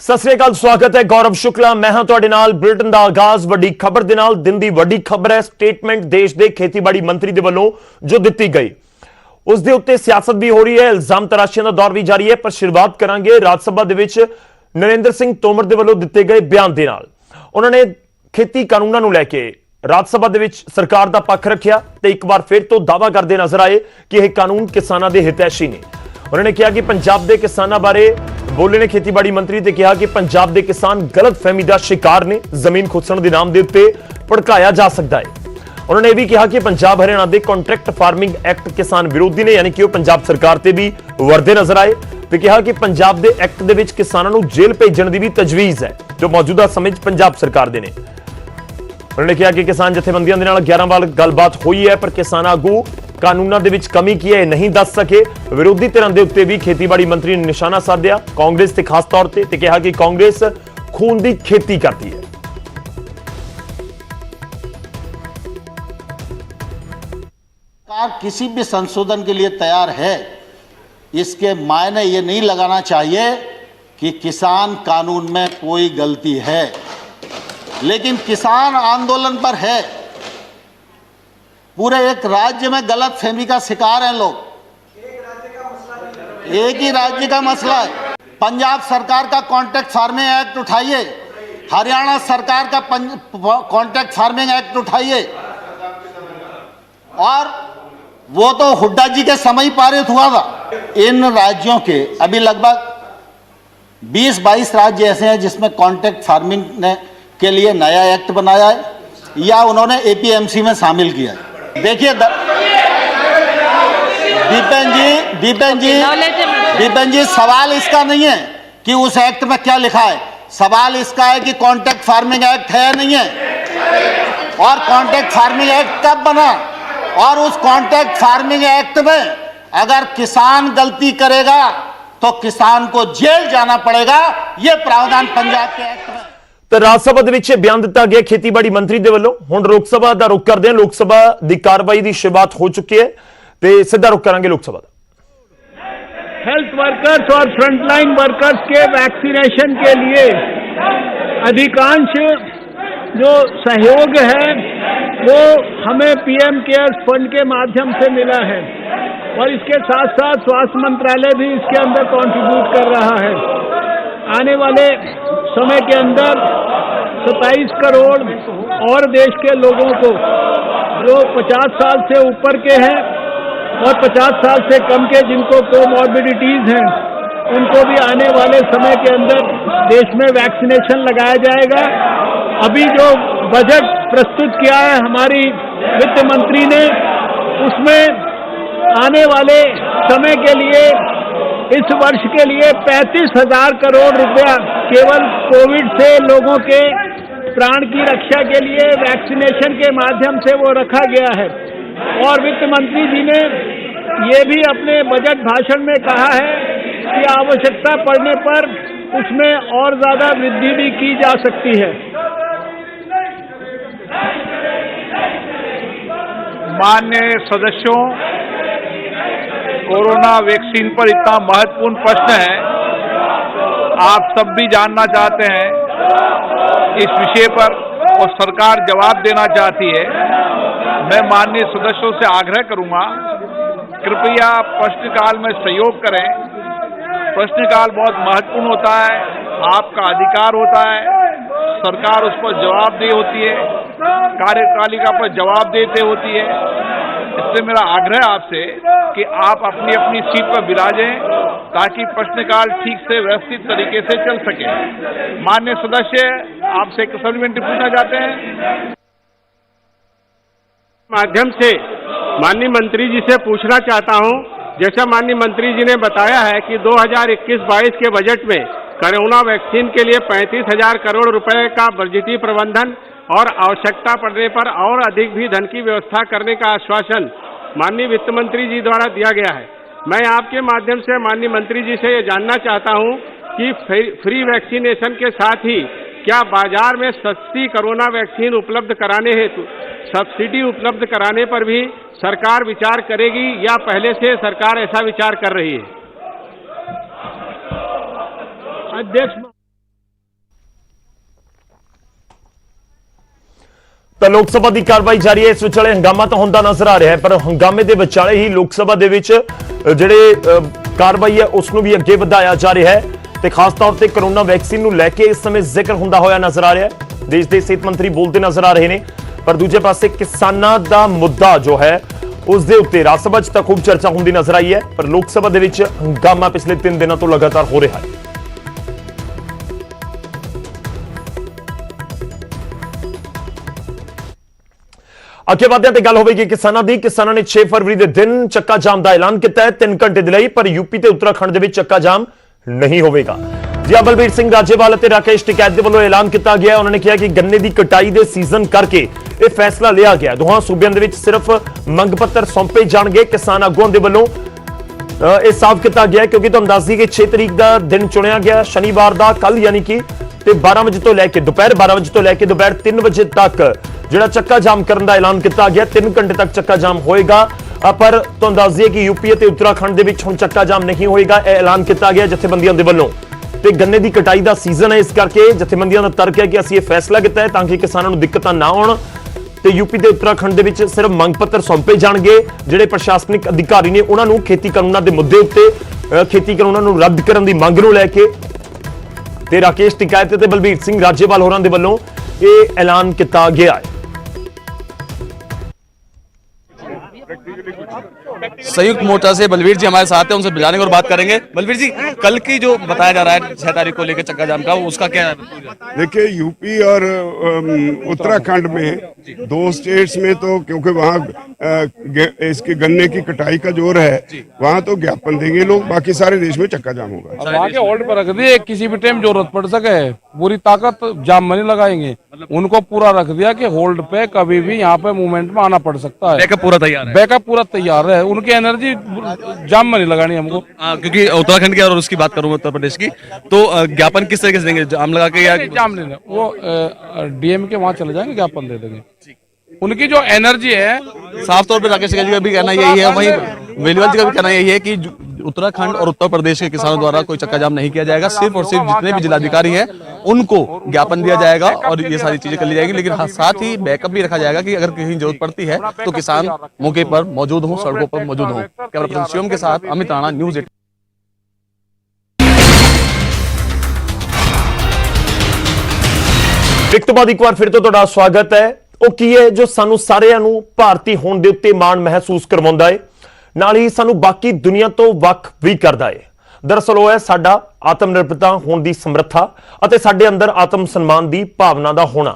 सत श्री अकाल, स्वागत है। गौरव शुक्ला मैं हां तुहाडे नाल। बुलेटिन दा आगाज वड्डी खबर दे नाल। दिन दी वड्डी खबर है स्टेटमेंट देश दे खेतीबाड़ी मंत्री दे वल्लों जो दित्ती गई, उस दे उत्ते सियासत भी हो रही है, इल्जाम तराशियां दा दौर भी जारी है। पर शुरुआत करांगे राज्य सभा दे विच नरेंद्र सिंह तोमर दे वल्लों दित्ते गए बयान दे नाल। उन्होंने खेती कानूनां नूं लैके राज्य सभा दे विच सरकार दा पक्ष रखिया ते एक बार फिर तो दावा करदे नजर आए कि यह कानून किसानां दे हितैषी ने। उन्होंने कहा कि पंजाब दे किसानां बारे बोले ने खेतीबाड़ी मंत्री ने कहा कि पंजाब के किसान गलत फहमी का शिकार ने, जमीन खुसण के नाम के उत्ते भड़काया जा सकता है। उन्होंने यह भी कहा कि पंजाब हरियाणा के कॉन्ट्रैक्ट फार्मिंग एक्ट किसान विरोधी ने, यानी कि वह पंजाब सरकार से भी वरदे नजर आए। तो कहा कि पंजाब के एक्ट के किसानों को जेल भेजने की भी तजवीज है जो मौजूदा समय पंजाब सरकार के ने। उन्होंने कहा कि किसान जथेबंदियों के नाल 11 बार गलबात हुई है पर किसान आगू कानूनों के विच कमी की है नहीं दस सके। विरोधी धिरां दे उत्ते भी खेतीबाड़ी मंत्री ने निशाना साधिया, कांग्रेस ते खास तौर ते कहा कि कांग्रेस खून की खेती करती है। सरकार किसी भी संशोधन के लिए तैयार है, इसके मायने ये नहीं लगाना चाहिए कि किसान कानून में कोई गलती है, लेकिन किसान आंदोलन पर है। पूरे एक राज्य में गलत फहमी का शिकार हैं लोग। एक ही राज्य का मसला है। पंजाब सरकार का कॉन्ट्रैक्ट फार्मिंग एक्ट उठाइए, हरियाणा सरकार का कॉन्ट्रैक्ट फार्मिंग एक्ट उठाइए, और वो तो हुड्डा जी के समय ही पारित हुआ था। इन राज्यों के अभी लगभग 20-22 राज्य ऐसे हैं जिसमें कॉन्ट्रैक्ट फार्मिंग ने के लिए नया एक्ट बनाया है या उन्होंने एपीएमसी में शामिल किया है। देखिए दीपेन जी, सवाल इसका नहीं है कि उस एक्ट में क्या लिखा है, सवाल इसका है कि कॉन्ट्रैक्ट फार्मिंग एक्ट है या नहीं है, और कॉन्ट्रैक्ट फार्मिंग एक्ट कब बना, और उस कॉन्ट्रैक्ट फार्मिंग एक्ट में अगर किसान गलती करेगा तो किसान को जेल जाना पड़ेगा। यह प्रावधान पंजाब के एक्ट में। तो राज्यसभा के बयान दिता गया खेतीबाड़ी मंत्री के वलों। हुण लोकसभा का रुख करते हैं। लोकसभा की कार्रवाई की शुरुआत हो चुकी है तो सीधा रुख करांगे लोकसभा का। हेल्थ वर्कर्स और फ्रंटलाइन वर्कर्स के वैक्सीनेशन के लिए अधिकांश जो सहयोग है वो हमें पीएम केयर्स फंड के माध्यम से मिला है, और इसके साथ साथ स्वास्थ्य मंत्रालय भी इसके अंदर कंट्रीब्यूट कर रहा है। आने वाले समय के अंदर 27 करोड़ और देश के लोगों को जो 50 साल से ऊपर के हैं और 50 साल से कम के जिनको कोमॉर्बिडिटीज हैं, उनको भी आने वाले समय के अंदर देश में वैक्सीनेशन लगाया जाएगा। अभी जो बजट प्रस्तुत किया है हमारी वित्त मंत्री ने, उसमें आने वाले समय के लिए इस वर्ष के लिए 35,000 करोड़ रुपया केवल कोविड से लोगों के प्राण की रक्षा के लिए वैक्सीनेशन के माध्यम से वो रखा गया है। और वित्त मंत्री जी ने ये भी अपने बजट भाषण में कहा है कि आवश्यकता पड़ने पर उसमें और ज्यादा वृद्धि भी की जा सकती है। माननीय सदस्यों, कोरोना वैक्सीन पर इतना महत्वपूर्ण प्रश्न है, आप सब भी जानना चाहते हैं इस विषय पर और सरकार जवाब देना चाहती है। मैं माननीय सदस्यों से आग्रह करूंगा, कृपया प्रश्नकाल में सहयोग करें। प्रश्नकाल बहुत महत्वपूर्ण होता है, आपका अधिकार होता है, सरकार उस पर जवाबदेही होती है, कार्यपालिका पर जवाबदेही होती है। इसलिए मेरा आग्रह आपसे कि आप अपनी अपनी सीट पर विराजें ताकि प्रश्नकाल ठीक से व्यवस्थित तरीके से चल सके। माननीय सदस्य, आपसे एक सप्लीमेंट्री पूछना चाहते हैं। माध्यम से माननीय मंत्री जी से पूछना चाहता हूं, जैसा माननीय मंत्री जी ने बताया है कि 2021-22 के बजट में कोरोना वैक्सीन के लिए 35,000 करोड़ रुपए का बजटीय प्रबंधन और आवश्यकता पड़ने पर और अधिक भी धन की व्यवस्था करने का आश्वासन माननीय वित्त मंत्री जी द्वारा दिया गया है। मैं आपके माध्यम से माननीय मंत्री जी से ये जानना चाहता हूं कि फ्री वैक्सीनेशन के साथ ही क्या बाजार में सस्ती कोरोना वैक्सीन उपलब्ध कराने हेतु सब्सिडी उपलब्ध कराने पर भी सरकार विचार करेगी या पहले से सरकार ऐसा विचार कर रही है? अध्यक्ष ਤਾਂ ਲੋਕ ਸਭਾ ਦੀ ਕਾਰਵਾਈ ਜਾਰੀ ਹੈ। ਇਸ ਵਿਚਾਲੇ ਹੰਗਾਮਾ ਤਾਂ ਹੁੰਦਾ ਨਜ਼ਰ ਆ ਰਿਹਾ ਹੈ, ਪਰ ਹੰਗਾਮੇ ਦੇ ਵਿਚਾਲੇ ਹੀ ਲੋਕ ਸਭਾ ਦੇ ਵਿੱਚ ਜਿਹੜੇ ਕਾਰਵਾਈ ਹੈ ਉਸ ਨੂੰ ਵੀ ਅੱਗੇ ਵਧਾਇਆ ਜਾ ਰਿਹਾ ਹੈ ਤੇ ਖਾਸ ਤੌਰ ਤੇ ਕਰੋਨਾ ਵੈਕਸੀਨ ਨੂੰ ਲੈ ਕੇ ਇਸ ਸਮੇਂ ਜ਼ਿਕਰ ਹੁੰਦਾ ਹੋਇਆ ਨਜ਼ਰ ਆ ਰਿਹਾ ਹੈ। ਦੇਸ਼ ਦੇ ਸਿਹਤ ਮੰਤਰੀ ਬੋਲਦੇ ਨਜ਼ਰ ਆ ਰਹੇ ਨੇ, ਪਰ ਦੂਜੇ ਪਾਸੇ ਕਿਸਾਨਾਂ ਦਾ ਮੁੱਦਾ ਜੋ ਹੈ ਉਸ ਦੇ ਉੱਤੇ ਰਾਜ ਸਭਾ 'ਚ ਤਾਂ ਖੂਬ ਚਰਚਾ ਹੁੰਦੀ ਨਜ਼ਰ ਆਈ ਹੈ, ਪਰ ਲੋਕ ਸਭਾ ਦੇ ਵਿੱਚ ਹੰਗਾਮਾ ਪਿਛਲੇ 3 ਦਿਨਾਂ ਤੋਂ ਲਗਾਤਾਰ ਹੋ ਰਿਹਾ ਹੈ। ਅੱਗੇ ਵਧਦੇ ਤੇ ਗੱਲ ਹੋਵੇਗੀ ਕਿਸਾਨਾਂ ਦੀ। ਕਿਸਾਨਾਂ ਨੇ 6 ਫਰਵਰੀ ਦੇ ਦਿਨ ਚੱਕਾ ਜਾਮ ਦਾ ਐਲਾਨ ਕੀਤਾ ਹੈ 3 ਘੰਟੇ ਦੇ ਲਈ, ਪਰ ਯੂਪੀ ਤੇ ਉੱਤਰਾਖੰਡ ਦੇ ਵਿੱਚ ਚੱਕਾ ਜਾਮ ਨਹੀਂ ਹੋਵੇਗਾ। ਜੀ ਬਲਬੀਰ ਸਿੰਘ ਰਾਜੇਵਾਲ ਅਤੇ ਰਾਕੇਸ਼ ਟਿਕੈਤ ਦੇ ਵੱਲੋਂ ਐਲਾਨ ਕੀਤਾ ਗਿਆ। ਉਹਨਾਂ ਨੇ ਕਿਹਾ ਕਿ ਗੰਨੇ ਦੀ ਕਟਾਈ ਦੇ ਸੀਜ਼ਨ ਕਰਕੇ ਇਹ ਫੈਸਲਾ ਲਿਆ ਗਿਆ। ਦੋਹਾਂ ਸੂਬਿਆਂ ਦੇ ਵਿੱਚ ਸਿਰਫ ਮੰਗ ਪੱਤਰ ਸੌਂਪੇ ਜਾਣਗੇ। ਕਿਸਾਨ ਆਗੂਆਂ ਦੇ ਵੱਲੋਂ ਇਹ ਸਾਫ਼ ਕੀਤਾ ਗਿਆ ਕਿਉਂਕਿ ਤੁਹਾਨੂੰ ਦੱਸ ਦਈਏ ਕਿ 6 ਤਰੀਕ ਦਾ ਦਿਨ ਚੁਣਿਆ ਗਿਆ ਸ਼ਨੀਵਾਰ ਦਾ, ਕੱਲ ਯਾਨੀ ਕਿ ਤੇ 12 ਵਜੇ ਤੋਂ ਲੈ ਕੇ ਦੁਪਹਿਰ 12 ਵਜੇ ਤੋਂ ਲੈ ਕੇ ਦੁਪਹਿਰ 3 ਵਜੇ ਤੱਕ ਜਿਹੜਾ ਚੱਕਾ ਜਾਮ ਕਰਨ ਦਾ ਐਲਾਨ ਕੀਤਾ ਗਿਆ। 3 ਘੰਟੇ ਤੱਕ ਚੱਕਾ ਜਾਮ ਹੋਏਗਾ, ਪਰ ਤੁਹਾਨੂੰ ਦੱਸ ਦਈਏ ਕਿ ਯੂਪੀ ਅਤੇ ਉੱਤਰਾਖੰਡ ਦੇ ਵਿੱਚ ਹੁਣ ਚੱਕਾ ਜਾਮ ਨਹੀਂ ਹੋਏਗਾ। ਇਹ ਐਲਾਨ ਕੀਤਾ ਗਿਆ ਜਥੇਬੰਦੀਆਂ ਦੇ ਵੱਲੋਂ ਤੇ ਗੰਨੇ ਦੀ ਕਟਾਈ ਦਾ ਸੀਜ਼ਨ ਹੈ, ਇਸ ਕਰਕੇ ਜਥੇਬੰਦੀਆਂ ਦਾ ਤਰਕ ਹੈ ਕਿ ਅਸੀਂ ਇਹ ਫੈਸਲਾ ਕੀਤਾ ਹੈ ਤਾਂ ਕਿ ਕਿਸਾਨਾਂ ਨੂੰ ਦਿੱਕਤਾਂ ਨਾ ਆਉਣ ਤੇ ਯੂਪੀ ਤੇ ਉੱਤਰਾਖੰਡ ਦੇ ਵਿੱਚ ਸਿਰਫ ਮੰਗ ਪੱਤਰ ਸੌਂਪੇ ਜਾਣਗੇ। ਜਿਹੜੇ ਪ੍ਰਸ਼ਾਸਨਿਕ ਅਧਿਕਾਰੀ ਨੇ ਉਹਨਾਂ ਨੂੰ ਖੇਤੀ ਕਾਨੂੰਨਾਂ ਦੇ ਮੁੱਦੇ ਉੱਤੇ ਖੇਤੀ ਕਾਨੂੰਨਾਂ ਨੂੰ ਰੱਦ ਕਰਨ ਦੀ ਮੰਗ ਨੂੰ ਲੈ ਕੇ ਤੇ ਰਾਕੇਸ਼ ਟਿਕੈਤ ਤੇ ਬਲਬੀਰ ਸਿੰਘ ਰਾਜੇਵਾਲ ਹੋਰਾਂ ਦੇ ਵੱਲੋਂ ਇਹ ਐਲਾਨ ਕੀਤਾ ਗਿਆ ਹੈ। संयुक्त मोर्चा से बलवीर जी हमारे साथ हैं, उनसे बुलाने और बात करेंगे। बलवीर जी, कल की जो बताया जा रहा है 6 तारीख को लेकर चक्का जाम का, उसका क्या है? देखिए, यूपी और उत्तराखंड में 2 स्टेट्स में तो क्योंकि वहाँ इसके गन्ने की कटाई का जोर है, वहाँ तो ज्ञापन देंगे लोग, बाकी सारे देश में चक्का जाम होगा। वहाँ के होल्ड पर रख दिए, किसी भी टाइम जरूरत पड़ सके पूरी ताकत जाम में नहीं लगाएंगे। उनको पूरा रख दिया कि होल्ड पे कभी भी यहाँ पे मूवमेंट में आना पड़ सकता है। बैकअप पूरा तैयार है। बैकअप पूरा तैयार है, उनकी एनर्जी जाम में नहीं लगानी हमको। क्योंकि उत्तराखंड की और उसकी बात करूँ उत्तर प्रदेश की, तो ज्ञापन किस तरीके से देंगे? जाम लगा के या जाम नहीं, वो डीएम के वहाँ चले जाएंगे, ज्ञापन दे देंगे। उनकी जो एनर्जी है, साफ तौर पर राकेश जी का भी कहना यही है, वहीं वेलुवाल जी का भी कहना यही है कि उत्तराखंड और उत्तर प्रदेश के किसानों द्वारा कोई चक्का जाम नहीं किया जाएगा। सिर्फ और सिर्फ जितने भी जिलाधिकारी हैं उनको ज्ञापन दिया जाएगा और ये सारी चीजें कर ली जाएगी। लेकिन साथ ही बैकअप भी रखा जाएगा कि अगर कहीं जरूरत पड़ती है तो किसान मौके पर मौजूद हों, सड़कों पर मौजूद हों। कैमरा पर्सन शिवम के साथ अमित राणा, न्यूज़ 18। ਇੱਕ ਤੋਂ ਬਾਅਦ ਇੱਕ ਵਾਰ ਫਿਰ ਤੋਂ ਤੁਹਾਡਾ ਸਵਾਗਤ ਹੈ। ਉਹ ਕੀ ਹੈ ਜੋ ਸਾਨੂੰ ਸਾਰਿਆਂ ਨੂੰ ਭਾਰਤੀ ਹੋਣ ਦੇ ਉੱਤੇ ਮਾਣ ਮਹਿਸੂਸ ਕਰਵਾਉਂਦਾ ਹੈ, ਨਾਲ ਹੀ ਸਾਨੂੰ ਬਾਕੀ ਦੁਨੀਆ ਤੋਂ ਵੱਖ ਵੀ ਕਰਦਾ ਹੈ। ਦਰਅਸਲ ਉਹ ਹੈ ਸਾਡਾ ਆਤਮ ਨਿਰਭਰਤਾ ਹੋਣ ਦੀ ਸਮਰੱਥਾ ਅਤੇ ਸਾਡੇ ਅੰਦਰ ਆਤਮ ਸਨਮਾਨ ਦੀ ਭਾਵਨਾ ਦਾ ਹੋਣਾ।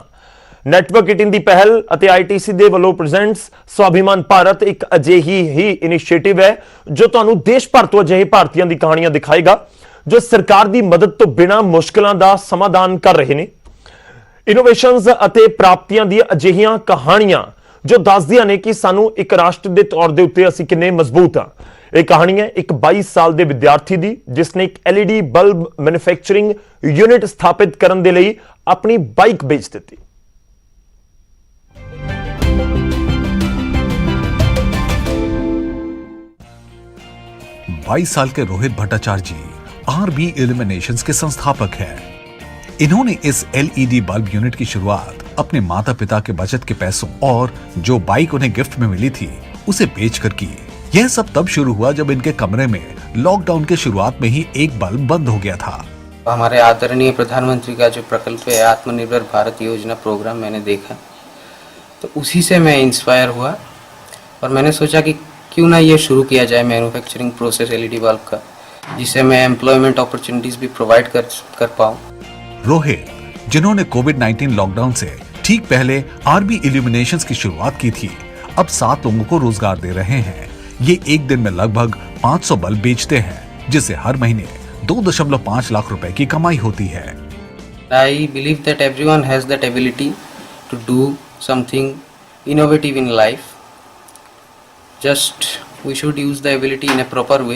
ਨੈਟਵਰਕ 18 ਦੀ ਪਹਿਲ ਅਤੇ ITC ਦੇ ਵੱਲੋਂ ਪ੍ਰੈਜ਼ੈਂਟਸ ਸਵਾਭਿਮਾਨ ਭਾਰਤ ਇੱਕ ਅਜਿਹੀ ਹੀ ਇਨੀਸ਼ੀਏਟਿਵ ਹੈ ਜੋ ਤੁਹਾਨੂੰ ਦੇਸ਼ ਭਰ ਤੋਂ ਅਜਿਹੇ ਭਾਰਤੀਆਂ ਦੀ ਕਹਾਣੀਆਂ ਦਿਖਾਏਗਾ ਜੋ ਸਰਕਾਰ ਦੀ ਮਦਦ ਤੋਂ ਬਿਨਾਂ ਮੁਸ਼ਕਲਾਂ ਦਾ ਸਮਾਧਾਨ ਕਰ ਰਹੇ ਨੇ। ਇਨੋਵੇਸ਼ਨਸ ਅਤੇ ਪ੍ਰਾਪਤੀਆਂ ਦੀਆਂ ਅਜਿਹੀਆਂ ਕਹਾਣੀਆਂ ਜੋ ਦੱਸਦੀਆਂ ਨੇ ਕਿ ਸਾਨੂੰ ਇੱਕ ਰਾਸ਼ਟਰ ਦੇ ਤੌਰ ਦੇ ਉੱਤੇ ਅਸੀਂ ਕਿੰਨੇ ਮਜ਼ਬੂਤ ਹਾਂ। ਇਹ ਕਹਾਣੀ ਹੈ ਇੱਕ 22 ਸਾਲ ਦੇ ਵਿਦਿਆਰਥੀ ਦੀ ਜਿਸ ਨੇ ਇੱਕ LED ਬਲਬ ਮੈਨੂਫੈਕਚਰਿੰਗ ਯੂਨਿਟ ਸਥਾਪਿਤ ਕਰਨ ਦੇ ਲਈ ਆਪਣੀ ਬਾਈਕ ਵੇਚ ਦਿੱਤੀ। बाईस साल के रोहित भट्टाचार्य जी RB इल्यूमिनेशंस के संस्थापक हैं। इन्होंने इस LED बल्ब यूनिट की शुरुआत अपने माता पिता के बचत के पैसों और जो बाइक उन्हें गिफ्ट में मिली थी उसे बेचकर की। यह सब तब शुरू हुआ जब इनके कमरे में लॉकडाउन के शुरुआत में ही एक बल्ब बंद हो गया था। हमारे आदरणीय प्रधानमंत्री का जो प्रकल्प है आत्मनिर्भर भारत योजना प्रोग्राम मैंने देखा तो उसी से मैं इंस्पायर हुआ और मैंने सोचा कि क्यों ना ये शुरू किया जाए मैन्युफैक्चरिंग प्रोसेस LED बल्ब का, जिससे मैं एम्प्लॉयमेंट अपॉर्चुनिटीज भी प्रोवाइड कर पाऊँ। रोहित, जिन्होंने कोविड-19 लॉकडाउन से ठीक पहले RB इल्यूमिनेशंस की शुरुआत की थी, अब 7 लोगों को रोजगार दे रहे हैं। ये एक दिन में लगभग 500 बल्ब बेचते हैं, जिससे हर महीने 2.5 लाख रुपए की कमाई होती है। I believe that everyone has that ability to do something innovative in life. Just we should use the ability in a proper way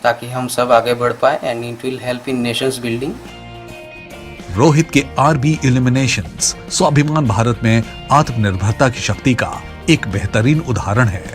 ताकि हम सब आगे बढ़ पाए and it will help in nations building. Rohit के RB इल्यूमिनेशंस स्वाभिमान भारत में आत्मनिर्भरता की शक्ति का एक बेहतरीन उदाहरण है।